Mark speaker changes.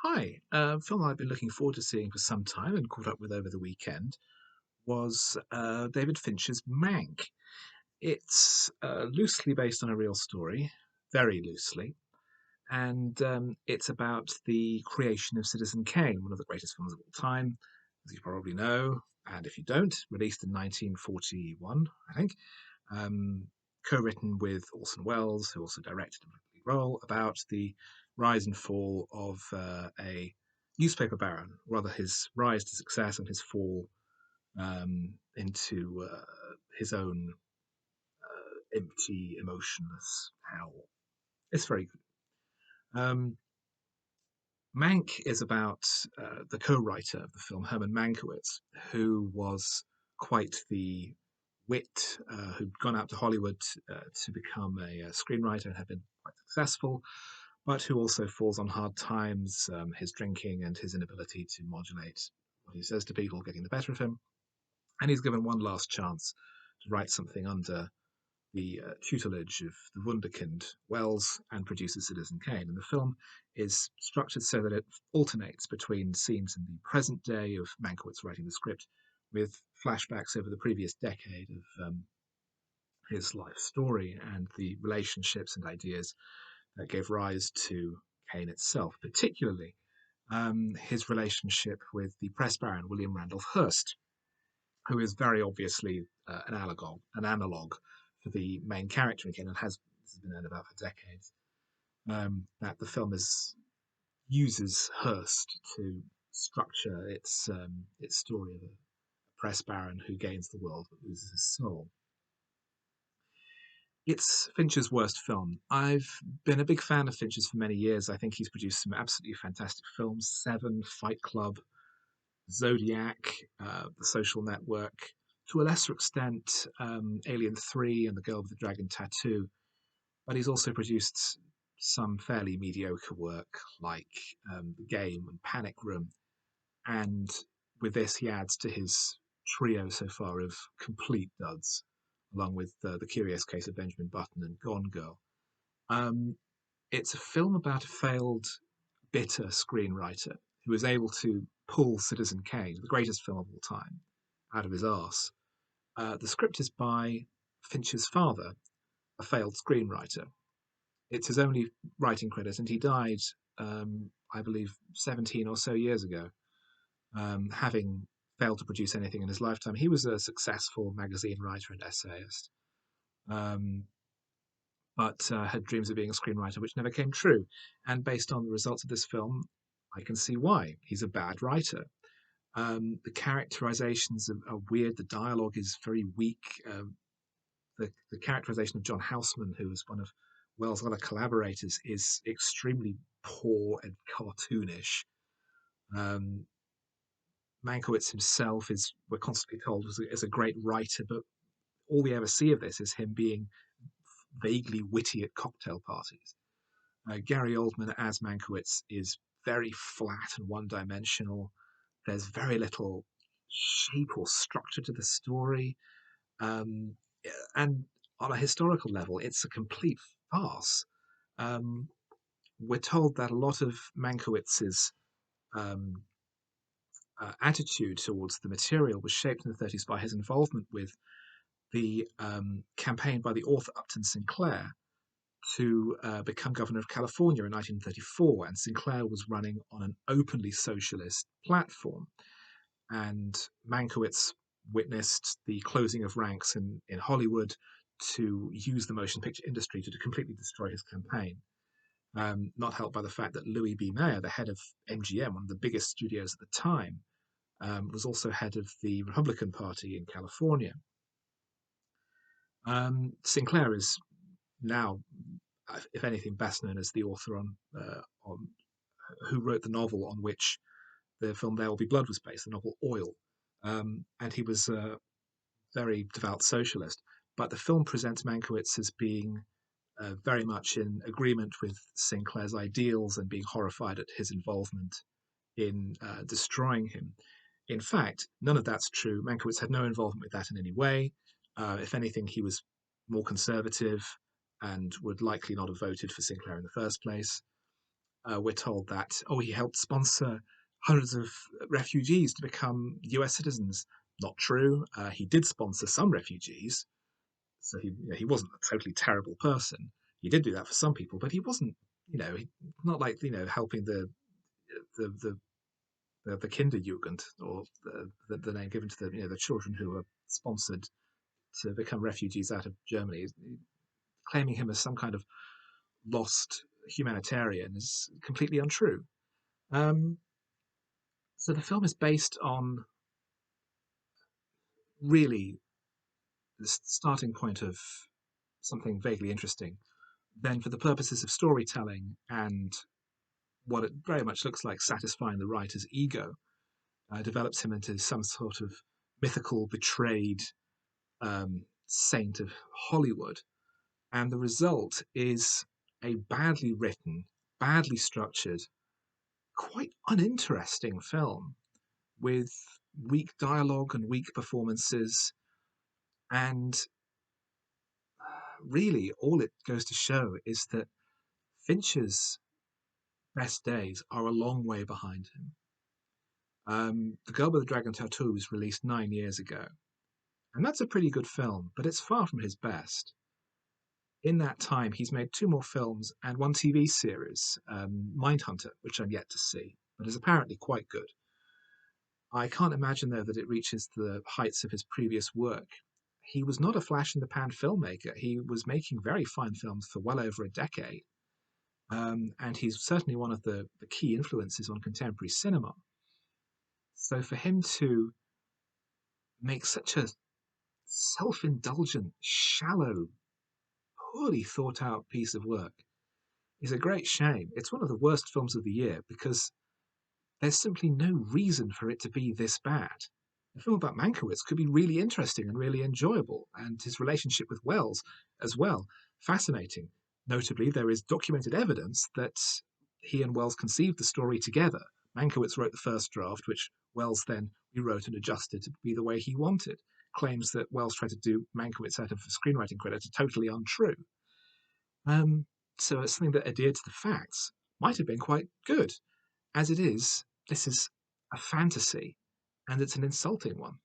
Speaker 1: Hi, a film I've been looking forward to seeing for some time and caught up with over the weekend was David Fincher's Mank. It's loosely based on a real story, very loosely, and it's about the creation of Citizen Kane, one of the greatest films of all time, as you probably know. And if you don't, released in 1941, I think, um, co-written with Orson Welles, who also directed a lead role, about the rise and fall of a newspaper baron, rather his rise to success and his fall into his own empty, emotionless hell. It's very good. Mank is about the co-writer of the film, Herman Mankiewicz, who was quite the wit who'd gone out to Hollywood to become a screenwriter and had been quite successful, but who also falls on hard times, his drinking and his inability to modulate what he says to people getting the better of him. And he's given one last chance to write something under the tutelage of the Wunderkind Wells and produces Citizen Kane. And the film is structured so that it alternates between scenes in the present day of Mankiewicz writing the script with flashbacks over the previous decade of his life story and the relationships and ideas that gave rise to Kane itself, particularly his relationship with the press baron William Randolph Hearst, who is very obviously an analog for the main character in Kane and has been known about for decades. That the film uses Hearst to structure its story of a press baron who gains the world but loses his soul. It's Fincher's worst film. I've been a big fan of Fincher's for many years. I think he's produced some absolutely fantastic films: Seven, Fight Club, Zodiac, The Social Network, to a lesser extent, Alien 3 and The Girl with the Dragon Tattoo. But he's also produced some fairly mediocre work like The Game and Panic Room. And with this, he adds to his trio so far of complete duds, along with The Curious Case of Benjamin Button and Gone Girl. Um, it's a film about a failed, bitter screenwriter who was able to pull Citizen Kane, the greatest film of all time, out of his arse. The script is by Fincher's father, a failed screenwriter. It's his only writing credit, and he died, I believe, 17 or so years ago, having failed to produce anything in his lifetime. He was a successful magazine writer and essayist, um, but had dreams of being a screenwriter which never came true. And based on the results of this film, I can see why. He's a bad writer. The characterizations are weird. The dialogue is very weak. The characterization of John Houseman, who was one of Wells' other collaborators, is extremely poor and cartoonish. Um, Mankiewicz himself is, we're constantly told, is a great writer, but all we ever see of this is him being vaguely witty at cocktail parties. Gary Oldman as Mankiewicz is very flat and one dimensional. There's very little shape or structure to the story. Um, and on a historical level, it's a complete farce. Um, we're told that a lot of Mankiewicz's um, attitude towards the material was shaped in the 30s by his involvement with the campaign by the author Upton Sinclair to become governor of California in 1934. And Sinclair was running on an openly socialist platform. And Mankiewicz witnessed the closing of ranks in Hollywood to use the motion picture industry to completely destroy his campaign. Not helped by the fact that Louis B. Mayer, the head of MGM, one of the biggest studios at the time, was also head of the Republican Party in California. Sinclair is now, if anything, best known as the author on who wrote the novel on which the film There Will Be Blood was based, the novel Oil. And he was a very devout socialist. But the film presents Mankiewicz as being very much in agreement with Sinclair's ideals and being horrified at his involvement in destroying him. In fact, none of that's true. Mankiewicz had no involvement with that in any way. If anything, he was more conservative and would likely not have voted for Sinclair in the first place. we're told that, oh, he helped sponsor hundreds of refugees to become US citizens. Not true. He did sponsor some refugees, so he wasn't a totally terrible person. He did do that for some people, but he wasn't, not like, helping the the the Kinderjugend, or the name given to the children who were sponsored to become refugees out of Germany. Claiming him as some kind of lost humanitarian is completely untrue. Um, so the film is based on, really, the starting point of something vaguely interesting. Then, for the purposes of storytelling and what it very much looks like satisfying the writer's ego, develops him into some sort of mythical, betrayed saint of Hollywood. And the result is a badly written, badly structured, quite uninteresting film with weak dialogue and weak performances. And really, all it goes to show is that Fincher's best days are a long way behind him. The Girl with the Dragon Tattoo was released 9 years ago, and that's a pretty good film, but it's far from his best. In that time, he's made two more films and one TV series, Mindhunter, which I'm yet to see, but is apparently quite good. I can't imagine, though, that it reaches the heights of his previous work. He was not a flash in the pan filmmaker. He was making very fine films for well over a decade. And he's certainly one of the key influences on contemporary cinema. So for him to make such a self indulgent, shallow, poorly thought out piece of work is a great shame. It's one of the worst films of the year because there's simply no reason for it to be this bad. A film about Mankiewicz could be really interesting and really enjoyable, and his relationship with Wells as well, fascinating. Notably, there is documented evidence that he and Wells conceived the story together. Mankiewicz wrote the first draft, which Wells then rewrote and adjusted to be the way he wanted. Claims that Wells tried to do Mankiewicz out of screenwriting credit are totally untrue. Um, so it's something that adhered to the facts. Might have been quite good. As it is, this is a fantasy, and it's an insulting one.